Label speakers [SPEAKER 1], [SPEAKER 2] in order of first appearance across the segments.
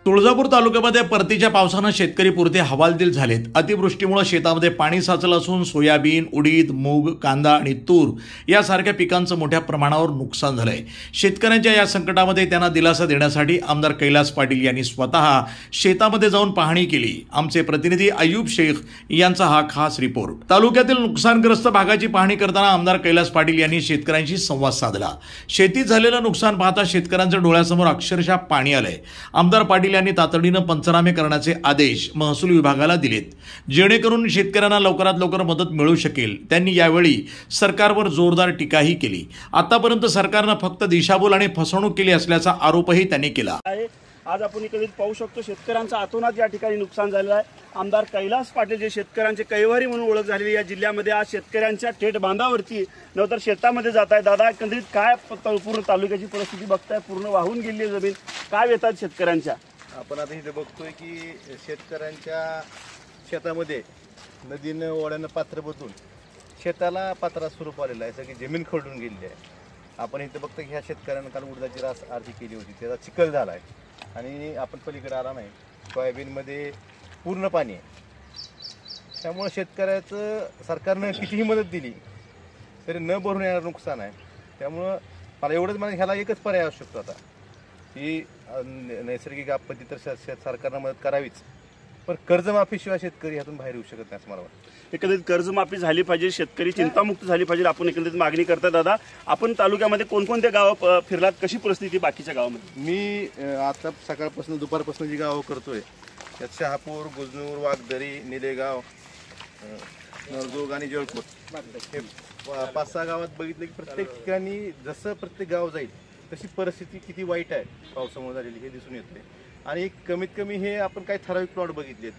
[SPEAKER 1] तुळजापूर तालुक्यामध्ये परतीच्या पावसानं शेतकरी पुरते हवालदिल झालेत। अतिवृष्टीमुळे शेतामध्ये पाणी साचलं असून सोयाबीन, उडीद, मूग, कांदा आणि तूर यासारख्या पिकांचं मोठ्या प्रमाणावर नुकसान झालंय। शेतकऱ्यांच्या या संकटामध्ये त्यांना दिलासा देण्यासाठी आमदार कैलास पाटील यांनी स्वतः शेतामध्ये जाऊन पाहणी केली। आमचे प्रतिनिधी अय्यूब शेख यांचा हा खास रिपोर्ट। तालुक्यातील नुकसानग्रस्त भागाची पाहणी करताना आमदार कैलास पाटील यांनी शेतकऱ्यांशी संवाद साधला। शेतीत झालेलं नुकसान पाहता शेतकऱ्यांच्या डोळ्यासमोर अक्षरशः पाणी आलंय। आमदार पाटील यांनी तातडीनं पंचनामे करण्याचे आदेश महसूल विभागाला दिलेत, जेणेकरून शेतकऱ्यांना लवकरात लवकर मदत मिळू शकेल। त्यांनी यावेळी सरकारवर जोरदार टीकाही केली। आतापर्यंत सरकारनं फक्त दिशाभूल आणि फसवणूक केली असल्याचा आरोपही त्यांनी केला।
[SPEAKER 2] आज आपण इकडे पाहू शकतो शेतकऱ्यांचा आतोनात या ठिकाणी नुकसान झालेलं आहे। आमदार कैलास पाटील जे शेतकऱ्यांचे कैवारी म्हणून ओळख झालेली या जिल्ह्यामध्ये आज शेतकऱ्यांच्या थेट बांधावरती नंतर शेतामध्ये जात आहे। दादा, एकंदरीत काय पूर्ण तालुक्याची परिस्थिती बघताय? पूर्ण वाहून गेली जमीन, काय येतात शेतकऱ्यांच्या?
[SPEAKER 3] आपण आता इथे बघतोय की शेतकऱ्यांच्या शेतामध्ये नदीनं ओढ्यानं पात्र बदलून शेताला पात्रा स्वरूप आलेलं आहे। सगळी जमीन खरडून गेलेली आहे। आपण इथे बघतो की ह्या शेतकऱ्यांना काल उडदाची रास आरती केली होती, त्याचा चिखल झाला आहे आणि आपण पलीकडे आला नाही, सोयाबीनमध्ये पूर्ण पाणी आहे। त्यामुळे शेतकऱ्याचं सरकारनं कितीही मदत दिली तरी न भरून येणारं नुकसान आहे। त्यामुळं मला एवढंच मला ह्याला एकच पर्याय असू शकतो आता की नैसर्गिक आपत्ती तर सरकारनं मदत करावीच, पण कर्जमाफीशिवाय शेतकरी ह्यातून बाहेर येऊ शकत नाही असं मला वाटतं।
[SPEAKER 2] एकंदरीत कर्जमाफी झाली पाहिजे, शेतकरी चिंतामुक्त झाली पाहिजे, आपण एकंदरीत मागणी करता। दादा, आपण तालुक्यामध्ये कोणकोणते गावं फिरलात, कशी परिस्थिती बाकीच्या गावामध्ये?
[SPEAKER 3] मी आता सकाळपासून दुपारपासून जी गावं करतोय त्यात शहापूर, गुजनूर, वाघदरी, निलेगाव, नरदुर्ग आणि जळकोट हे 5-6 गावात बघितलं की प्रत्येक ठिकाणी जसं प्रत्येक गाव जाईल तशी परिस्थिती किती वाईट आहे पावसामुळे झालेली हे दिसून येते। आणि कमीत कमी हे आपण काही ठराविक प्लॉट बघितलेत,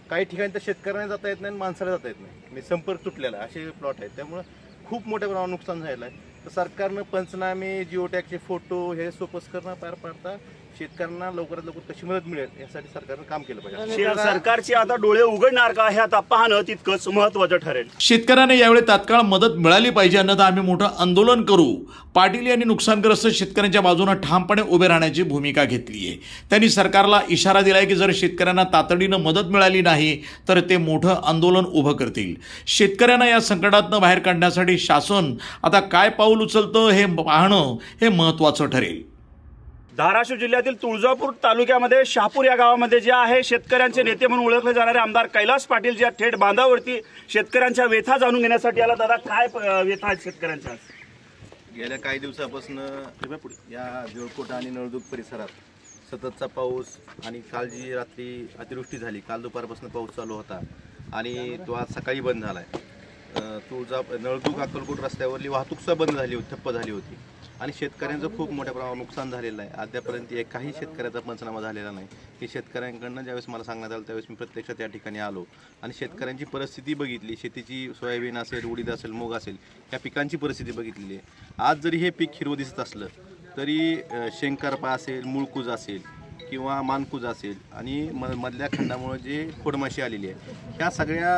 [SPEAKER 3] काही ठिकाणी तर शेतकऱ्यांना जाता येत नाही आणि माणसाला जाता येत नाही, म्हणजे संपर्क तुटलेला असे प्लॉट आहेत। त्यामुळे खूप मोठ्या प्रमाणात नुकसान झालेलं आहे। तर सरकारनं पंचनामे, जिओ टॅगचे फोटो हे सोपस करणं पार पाडता शेतकऱ्यांना लवकरात लवकर कशी मदत मिळेल यासाठी सरकारनं काम केलं पाहिजे।
[SPEAKER 2] सरकारचे आता डोळे उघडणार का हे आता पाहणं तितकंच महत्त्वाचं ठरेल।
[SPEAKER 1] शेतकऱ्यांना यावेळी तात्काळ मदत मिळाली पाहिजे, अन्यथा आम्ही मोठं आंदोलन करू। पाटील यांनी नुकसानग्रस्त शेतकऱ्यांच्या बाजूने ठामपणे उभे राहण्याची भूमिका घेतली आहे। त्यांनी सरकारला इशारा दिलाय की जर शेतकऱ्यांना तातडीनं मदत मिळाली नाही तर ते मोठं आंदोलन उभं करतील। शेतकऱ्यांना या संकटातून बाहेर काढण्यासाठी शासन आता काय पाऊल उचलतं हे पाहणं हे महत्त्वाचं ठरेल।
[SPEAKER 2] धाराशिव जिल्ह्यातील तुळजापूर तालुक्यामध्ये शहापूर या गावामध्ये जे आहे शेतकऱ्यांचे नेते म्हणून ओळखले जाणारे आमदार कैलास पाटील ज्या थेट बांधावरती शेतकऱ्यांच्या व्यथा जाणून घेण्यासाठी आला। दादा, काय व्यथा आहेत शेतकऱ्यांच्या?
[SPEAKER 3] गेल्या काही दिवसापासून या जळकोट आणि नळदुर्ग परिसरात सततचा पाऊस आणि काल जी रात्री अतिवृष्टी झाली, काल दुपारपासून पाऊस चालू होता आणि तो आज सकाळी बंद झाला आहे। नळदुर्ग अक्कलकोट रस्त्यावरली वाहतूक सुद्धा बंद झाली होती, ठप्प झाली होती आणि शेतकऱ्यांचं खूप मोठ्या प्रमाणात नुकसान झालेलं आहे। अद्यापर्यंत एकाही शेतकऱ्याचा पंचनामा झालेला नाही। की शेतकऱ्यांकडनं ज्यावेळेस मला सांगण्यात आलं त्यावेळेस मी प्रत्यक्षात त्या ठिकाणी आलो आणि शेतकऱ्यांची परिस्थिती बघितली। शेतीची सोयाबीन असेल, उडीद असेल, मूग असेल, या पिकांची परिस्थिती बघितलेली आहे। आज जरी हे पीक हिरवं दिसत असलं तरी शेंगकारपा असेल, मुळकूज असेल किंवा मानकूज असेल आणि मधल्या खंडामुळे जे खोडमाशी आलेली आहे, ह्या सगळ्या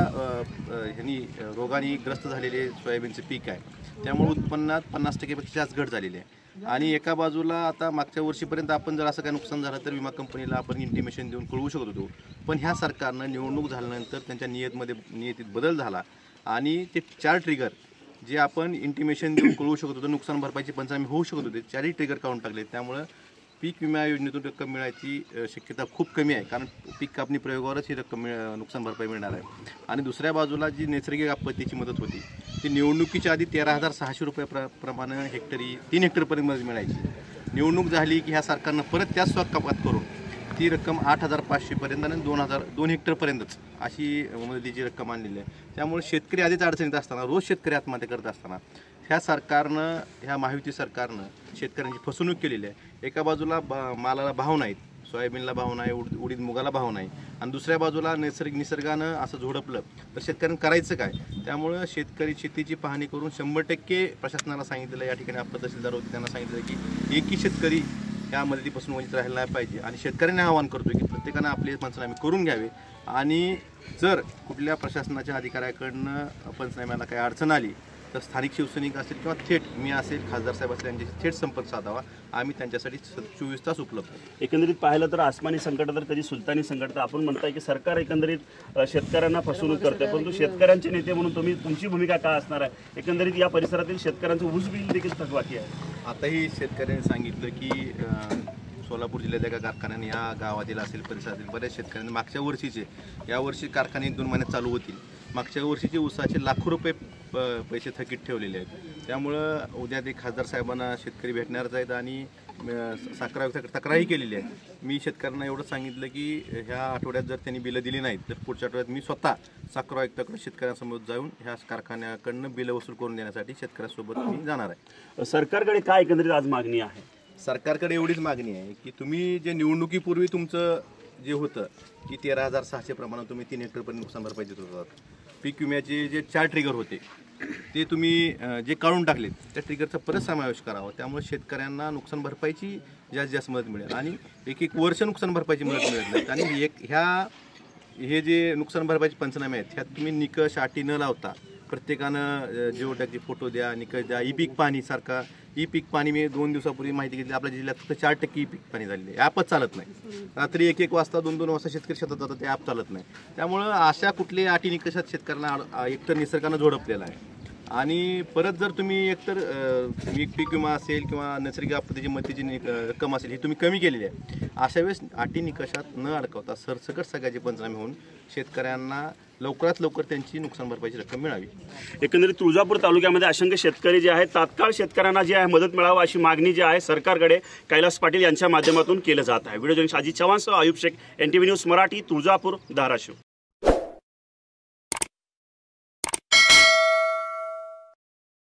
[SPEAKER 3] ह्यांनी रोगाने ग्रस्त झालेले सोयाबीनचे पीक आहे। त्यामुळे उत्पन्नात 50% जास्त घट झालेली आहे। आणि एका बाजूला आता मागच्या वर्षीपर्यंत आपण जर असं काही नुकसान झालं तर विमा कंपनीला आपण इंटिमेशन देऊन कळवू शकत होतो, पण ह्या सरकारनं निवडणूक झाल्यानंतर त्यांच्या नियतीत बदल झाला आणि ते 4 ट्रिगर जे आपण इंटिमेशन देऊन कळवू शकत होतो, नुकसान भरपाईची पंचनामे होऊ शकत होते, 4ही ट्रिगर काढून टाकले। त्यामुळे पीक विमा योजनेतून रक्कम मिळायची शक्यता खूप कमी आहे, कारण पीक कापणी प्रयोगावरच ही रक्कम नुकसान भरपाई मिळणार आहे। आणि दुसऱ्या बाजूला जी नैसर्गिक आपत्तीची मदत होती ती निवडणुकीच्या आधी 13,600 रुपये प्रमाणे हेक्टरी 3 हेक्टरपर्यंत मदत मिळायची। निवडणूक झाली की ह्या सरकारनं परत त्याच कपात करून ती रक्कम 8,500 पर्यंत आणि 2 हेक्टरपर्यंतच अशी मदतीची रक्कम आणलेली आहे। त्यामुळे शेतकरी आधीच अडचणीत असताना, रोज शेतकरी आत्महत्या करत असताना ह्या सरकारनं, ह्या महायुती सरकारनं शेतकऱ्यांची फसवणूक केलेली आहे। एका बाजूला मालाला भाव नाहीत, सोयाबीनला भाव नाही, उडीद मुगाला भाव नाही आणि दुसऱ्या बाजूला निसर्गानं असं झोडपलं तर शेतकऱ्यांना करायचं काय? त्यामुळं शेतीची पाहणी करून 100% प्रशासनाला सांगितलेलं, या ठिकाणी आपलं तहसीलदार होते त्यांना सांगितलं की एकही शेतकरी ह्या मदतीपासून वंचित राहायला नाही पाहिजे आणि शेतकऱ्यांना आवाहन करतो की प्रत्येकानं आपले पंचनामे करून घ्यावे आणि जर कुठल्या प्रशासनाच्या अधिकाऱ्याकडनं पंचनाम्याला काही अडचण आली तर स्थानिक शिवसैनिक असेल किंवा थेट मी असेल, खासदार साहेब असेल, यांच्याशी थेट संपर्क साधावा. आम्ही त्यांच्यासाठी 24 तास उपलब्ध आहे.
[SPEAKER 2] एकंदरीत पाहिलं तर आसमानी संकट तर कधी सुलतानी संकट. तर आपण म्हणताय की सरकार एकंदरीत शेतकऱ्यांना फसवणूक करते, परंतु शेतकऱ्यांचे नेते म्हणून तुमची भूमिका काय असणार आहे? एकंदरीत या परिसरातील शेतकऱ्यांचं ऊस बिल देखील थकबाकी आहे.
[SPEAKER 3] आताही शेतकऱ्यांनी सांगितलं की सोलापूर जिल्ह्याच्या एका कारखान्याने या गावातील असेल, परिसरातील बऱ्याच शेतकऱ्यांनी मागच्या वर्षीचे, यावर्षी कारखाने 1-2 महिन्यात चालू होतील, मागच्या वर्षीचे ऊसाचे लाखो रुपये पैसे थकीत ठेवलेले आहेत. त्यामुळं उद्या ते खासदार साहेबांना शेतकरी भेटणारच आहेत आणि साखर आयुक्ताकडे तक्रारही केलेली आहे. मी शेतकऱ्यांना एवढं सांगितलं की ह्या आठवड्यात जर त्यांनी बिलं दिली नाहीत तर पुढच्या आठवड्यात मी स्वतः साखर आयुक्ताकडे शेतकऱ्यांसमोर जाऊन ह्या कारखान्याकडनं बिलं वसूल करून देण्यासाठी शेतकऱ्यांसोबत मी जाणार आहे.
[SPEAKER 2] सरकारकडे काय एकंदरीत आज मागणी आहे?
[SPEAKER 3] सरकारकडे एवढीच मागणी आहे की तुम्ही जे निवडणुकीपूर्वी तुमचं जे होतं की 13,600 प्रमाणात तुम्ही 3 हेक्टरपर्यंत नुकसान भरपाई देत होतात, पीक विम्याचे जे 4 ट्रिगर होते ते तुम्ही जे काढून टाकलेत, त्या ट्रिगरचा परत समावेश करावा. त्यामुळे शेतकऱ्यांना नुकसान भरपाईची जास्त मदत मिळेल आणि एक वर्ष नुकसान भरपाईची मदत मिळत नाही. आणि हे जे नुकसान भरपाईचे पंचनामे आहेत ह्यात तुम्ही निकष अटी न लावता प्रत्येकानं जिओटॅगचे फोटो द्या, निकष द्या. ई पीक पाणी सारखा पीक पाणी मी 2 दिवसापूर्वी माहिती घेतली, आपल्या जिल्ह्यात फक्त 4% पीक पाणी झालेलं आहे. ॲपच चालत नाही. रात्री 1-1 वाजता 2-2 वाजता शेतकरी शेतात जातात, ते ॲप चालत नाही. त्यामुळं अशा कुठल्या अटी निकषात शेतकऱ्यांना एकतर निसर्गानं झोडपलेला आहे आणि परत जर तुम्ही एकतर पीक विमा असेल किंवा नैसर्गिक आपत्तीची मदतीची रक्कम असेल ही तुम्ही कमी केलेली आहे. अशा वेळेस अटी निकषात न अडकवता सरसकट सगळ्याचे पंचनामे होऊन शेतकऱ्यांना लवकरात लवकर त्यांची नुकसान भरपाईची रक्कम मिळावी.
[SPEAKER 2] एकंदरीत तुळजापूर तालुक्यामध्ये असंख्य शेतकरी जे आहेत तात्काळ शेतकऱ्यांना जी आहे मदत मिळावी अशी मागणी जी आहे सरकारकडे कैलास पाटील यांच्या माध्यमातून केलं जात आहे. व्हिडिओ जर्नलिस्ट अजित चव्हाणसह आयुब शेख, NTV न्यूज मराठी, तुळजापूर, धाराशिव.